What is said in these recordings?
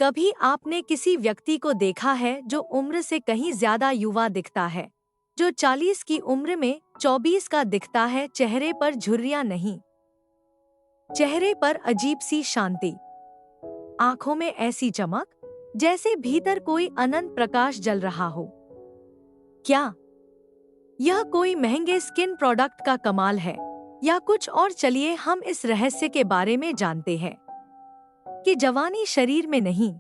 कभी आपने किसी व्यक्ति को देखा है जो उम्र से कहीं ज्यादा युवा दिखता है, जो 40 की उम्र में 24 का दिखता है। चेहरे पर झुर्रियां नहीं, चेहरे पर अजीब सी शांति, आंखों में ऐसी चमक जैसे भीतर कोई अनंत प्रकाश जल रहा हो। क्या यह कोई महंगे स्किन प्रोडक्ट का कमाल है या कुछ और? चलिए हम इस रहस्य के बारे में जानते हैं कि जवानी शरीर में नहीं,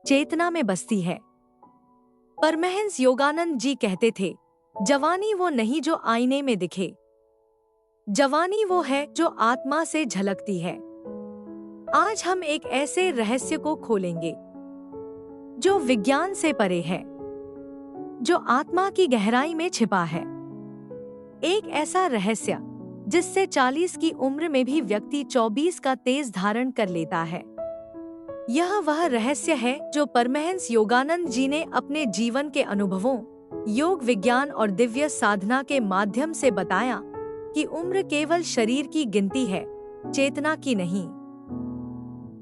चेतना में बसती है। परमहंस योगानंद जी कहते थे, जवानी वो नहीं जो आईने में दिखे, जवानी वो है जो आत्मा से झलकती है। आज हम एक ऐसे रहस्य को खोलेंगे जो विज्ञान से परे है, जो आत्मा की गहराई में छिपा है। एक ऐसा रहस्य जिससे 40 की उम्र में भी व्यक्ति 24 का तेज धारण कर लेता है। यह वह रहस्य है जो परमहंस योगानंद जी ने अपने जीवन के अनुभवों, योग विज्ञान और दिव्य साधना के माध्यम से बताया कि उम्र केवल शरीर की गिनती है, चेतना की नहीं।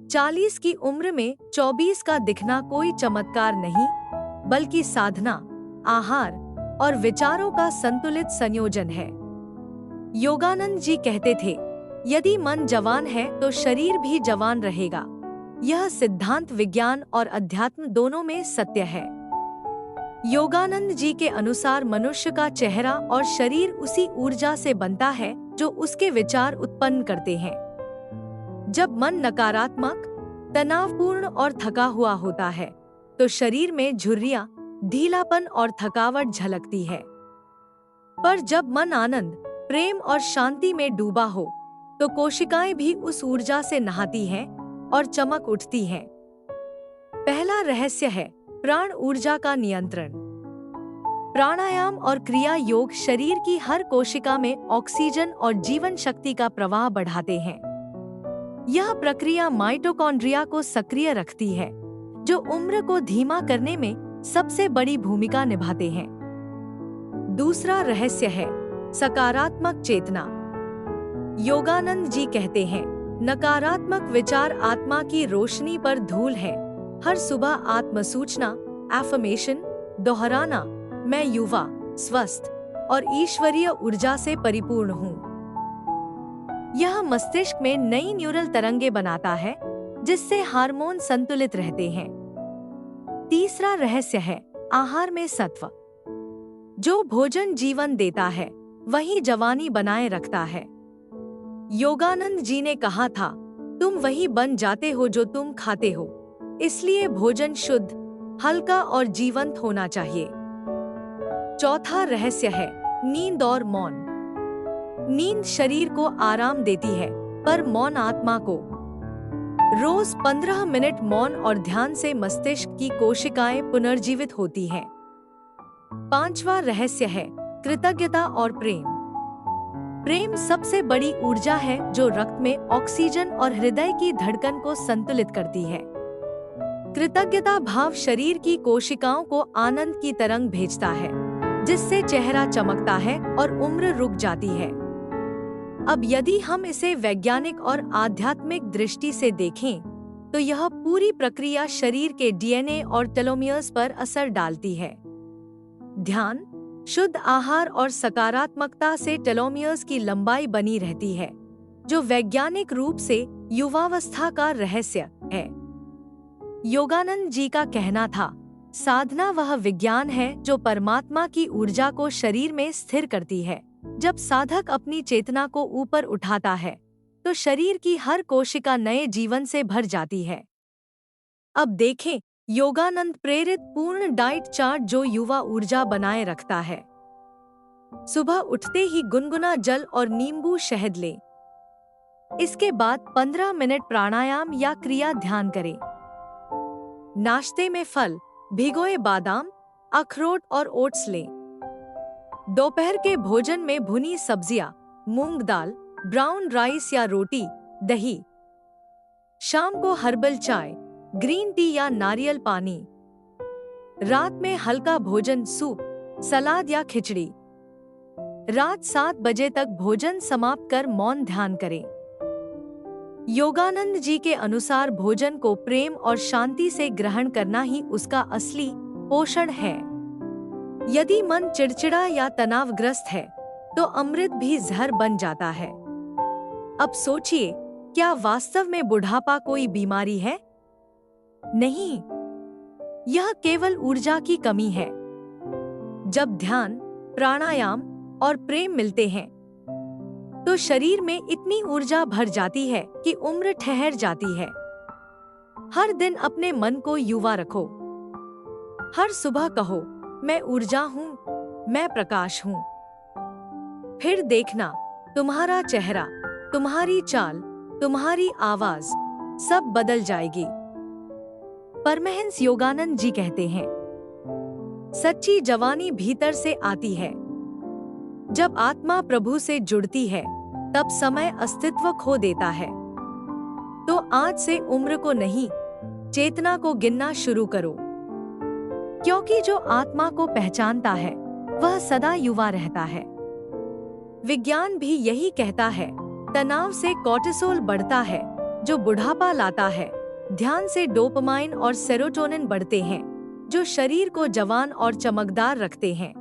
40 की उम्र में 24 का दिखना कोई चमत्कार नहीं, बल्कि साधना, आहार और विचारों का संतुलित संयोजन है। योगानंद जी कहते थे, यदि मन जवान है तो शरीर भी जवान रहेगा। यह सिद्धांत विज्ञान और अध्यात्म दोनों में सत्य है। योगानंद जी के अनुसार मनुष्य का चेहरा और शरीर उसी ऊर्जा से बनता है जो उसके विचार उत्पन्न करते हैं। जब मन नकारात्मक, तनावपूर्ण और थका हुआ होता है तो शरीर में झुर्रियां, ढीलापन और थकावट झलकती है। पर जब मन आनंद, प्रेम और शांति में डूबा हो तो कोशिकाएं भी उस ऊर्जा से नहाती हैं और चमक उठती हैं। पहला रहस्य है प्राण ऊर्जा का नियंत्रण। प्राणायाम और क्रिया योग शरीर की हर कोशिका में ऑक्सीजन और जीवन शक्ति का प्रवाह बढ़ाते हैं। यह प्रक्रिया माइटोकॉन्ड्रिया को सक्रिय रखती है, जो उम्र को धीमा करने में सबसे बड़ी भूमिका निभाते हैं। दूसरा रहस्य है सकारात्मक चेतना। योगानंद जी कहते हैं, नकारात्मक विचार आत्मा की रोशनी पर धूल है। हर सुबह आत्मसूचना, एफर्मेशन दोहराना, मैं युवा, स्वस्थ और ईश्वरीय ऊर्जा से परिपूर्ण हूँ। यह मस्तिष्क में नई न्यूरल तरंगे बनाता है, जिससे हार्मोन संतुलित रहते हैं। तीसरा रहस्य है आहार में सत्व। जो भोजन जीवन देता है वही जवानी बनाए रखता है। योगानंद जी ने कहा था, तुम वही बन जाते हो जो तुम खाते हो, इसलिए भोजन शुद्ध, हल्का और जीवंत होना चाहिए। चौथा रहस्य है नींद और मौन। नींद शरीर को आराम देती है, पर मौन आत्मा को। रोज 15 मिनट मौन और ध्यान से मस्तिष्क की कोशिकाएं पुनर्जीवित होती हैं। पांचवा रहस्य है कृतज्ञता और प्रेम। प्रेम सबसे बड़ी ऊर्जा है जो रक्त में ऑक्सीजन और हृदय की धड़कन को संतुलित करती है। कृतज्ञता भाव शरीर की कोशिकाओं को आनंद की तरंग भेजता है, जिससे चेहरा चमकता है और उम्र रुक जाती है। अब यदि हम इसे वैज्ञानिक और आध्यात्मिक दृष्टि से देखें, तो यह पूरी प्रक्रिया शरीर के डीएनए और टेलोमियर्स पर असर डालती है। ध्यान, शुद्ध आहार और सकारात्मकता से टेलोमियर्स की लंबाई बनी रहती है, जो वैज्ञानिक रूप से युवावस्था का रहस्य है। योगानंद जी का कहना था, साधना वह विज्ञान है जो परमात्मा की ऊर्जा को शरीर में स्थिर करती है। जब साधक अपनी चेतना को ऊपर उठाता है, तो शरीर की हर कोशिका नए जीवन से भर जाती है। अब देखें योगानंद प्रेरित पूर्ण डाइट चार्ट जो युवा ऊर्जा बनाए रखता है। सुबह उठते ही गुनगुना जल और नींबू शहद लें। इसके बाद 15 मिनट प्राणायाम या क्रिया ध्यान करें। नाश्ते में फल, भिगोए बादाम, अखरोट और ओट्स लें। दोपहर के भोजन में भुनी सब्जियां, मूंग दाल, ब्राउन राइस या रोटी, दही। शाम को हर्बल चाय, ग्रीन टी या नारियल पानी। रात में हल्का भोजन, सूप, सलाद या खिचड़ी। रात 7 बजे तक भोजन समाप्त कर मौन ध्यान करें। योगानंद जी के अनुसार भोजन को प्रेम और शांति से ग्रहण करना ही उसका असली पोषण है। यदि मन चिड़चिड़ा या तनावग्रस्त है तो अमृत भी जहर बन जाता है। अब सोचिए, क्या वास्तव में बुढ़ापा कोई बीमारी है? नहीं, यह केवल ऊर्जा की कमी है। जब ध्यान, प्राणायाम और प्रेम मिलते हैं तो शरीर में इतनी ऊर्जा भर जाती है कि उम्र ठहर जाती है। हर दिन अपने मन को युवा रखो। हर सुबह कहो, मैं ऊर्जा हूँ, मैं प्रकाश हूँ। फिर देखना, तुम्हारा चेहरा, तुम्हारी चाल, तुम्हारी आवाज सब बदल जाएगी। परमहंस योगानंद जी कहते हैं, सच्ची जवानी भीतर से आती है। जब आत्मा प्रभु से जुड़ती है तब समय अस्तित्व खो देता है। तो आज से उम्र को नहीं, चेतना को गिनना शुरू करो, क्योंकि जो आत्मा को पहचानता है वह सदा युवा रहता है। विज्ञान भी यही कहता है। तनाव से कोर्टिसोल बढ़ता है जो बुढ़ापा लाता है। ध्यान से डोपामाइन और सेरोटोनिन बढ़ते हैं जो शरीर को जवान और चमकदार रखते हैं।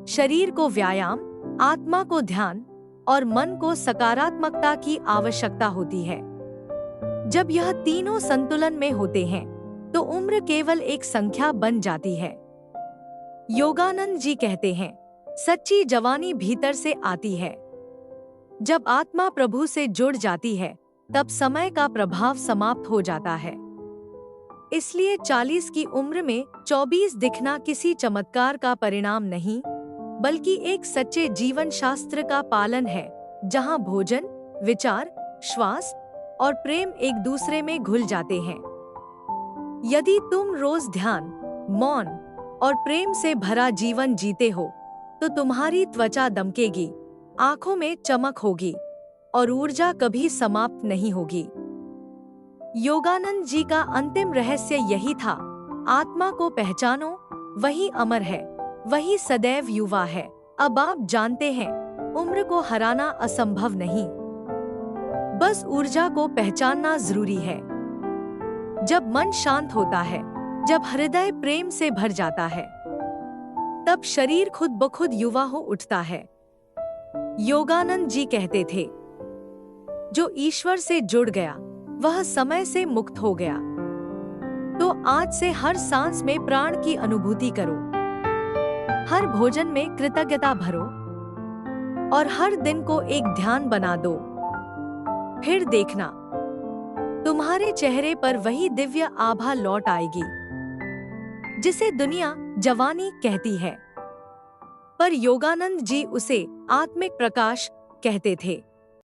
शरीर को व्यायाम, आत्मा को ध्यान और मन को सकारात्मकता की आवश्यकता होती है। जब यह तीनों संतुलन में होते हैं तो उम्र केवल एक संख्या बन जाती है। योगानंद जी कहते हैं, सच्ची जवानी भीतर से आती है। जब आत्मा प्रभु से जुड़ जाती है तब समय का प्रभाव समाप्त हो जाता है। इसलिए 40 की उम्र में 24 दिखना किसी चमत्कार का परिणाम नहीं, बल्कि एक सच्चे जीवन शास्त्र का पालन है, जहां भोजन, विचार, श्वास और प्रेम एक दूसरे में घुल जाते हैं। यदि तुम रोज ध्यान, मौन और प्रेम से भरा जीवन जीते हो तो तुम्हारी त्वचा दमकेगी, आंखों में चमक होगी और ऊर्जा कभी समाप्त नहीं होगी। योगानंद जी का अंतिम रहस्य यही था, आत्मा को पहचानो, वही अमर है, वही सदैव युवा है। अब आप जानते हैं, उम्र को हराना असंभव नहीं, बस ऊर्जा को पहचानना जरूरी है। जब मन शांत होता है, जब हृदय प्रेम से भर जाता है, तब शरीर खुद ब खुद युवा हो उठता है। योगानंद जी कहते थे, जो ईश्वर से जुड़ गया वह समय से मुक्त हो गया। तो आज से हर सांस में प्राण की अनुभूति करो, हर भोजन में कृतज्ञता भरो और हर दिन को एक ध्यान बना दो। फिर देखना, तुम्हारे चेहरे पर वही दिव्य आभा लौट आएगी जिसे दुनिया जवानी कहती है, पर योगानंद जी उसे आत्मिक प्रकाश कहते थे।